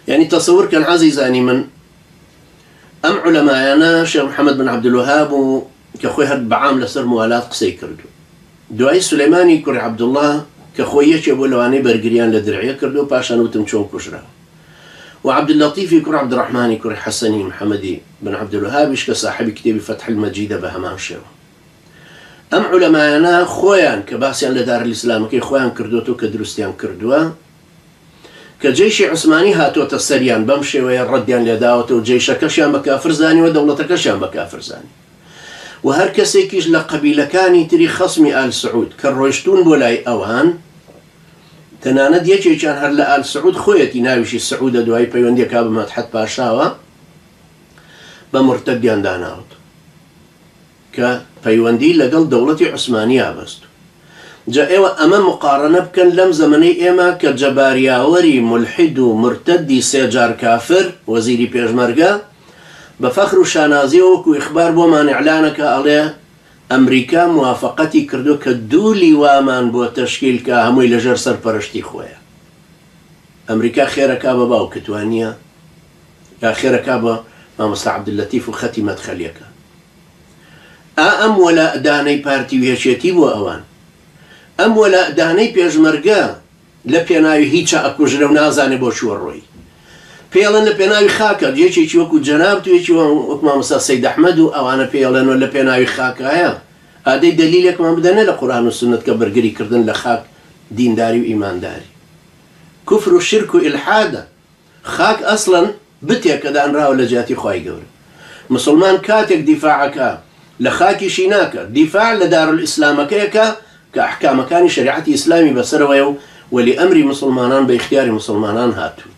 يعني تصور كان عزيزاني من أم علماءنا شيخ محمد بن عبد الوهاب كخوي هاد بعام لسر موالات قسي كردو دوای سليماني كوري عبد الله كخويش أبو لواني برقريان لدرعية كردو باشا نوتم شون كشرا وعبد اللطيف كوري عبد الرحمن كوري حسني محمدي بن عبد الوهاب كصاحب كتاب فتح المجيد بهمان شو أم علماءنا خويان كباسيان لدار الإسلام كي خويان كردوتو كدرستيان كردوا كجيش عثماني هاتو تسريان بمشي ويرديان لداوتو جيش كشان بكافر زاني ودولة كشان بكافر زاني وهر كسيكيش لقبيلة كاني تري خصمي آل سعود كالرويشتون بولاي أوهان تناند يجي كان هر لآل سعود خويتي ناويشي السعودة دواي بيوندي كابا ما تحت باشاوا بمرتديان داناوت كبيوندي لقل دولة عثمانية بستو جا ايوه اما مقارنه بكن لم زمني اما كجبارياوري ملحد مرتدي سيجار كافر وزيري بيجمرقا بفخر وشانازي وكو اخبار بومان اعلانك عليه امريكا موافقتي كردو كدولي وامان بو تشكيل كهموي لجر سرپرشتي خويا امريكا خيرك ابا باو كتوانيا يا خيرك ابا مامستا عبد اللطيف وختمت خليك ام ولا داني بارتي ويشيتي بو اوان أم ولا داني بيجمرقا لبيناوي هيتشا أكوجر ونازاني بوشو الروي بيالن لبيناوي خاكا جيشي وكو جنابتو يشي وكما مسا سيد أحمد أو أنا بيالن لبيناوي خاكا هيا هذا دليل ما بدنا لقرآن والسنة كبرقري كردن لخاك دين داري وإيمان داري كفر الشرك والإلحاد خاك أصلا بتيا كذا أن راو لجاتي خواي قوري مسلمان كاتك دفاعك لخاكي شيناك دفاع لدار الإسلام كيكا كأحكام كان شريعة إسلامي بسرويو ولأمر مسلمانان باختيار مسلمانان هاتو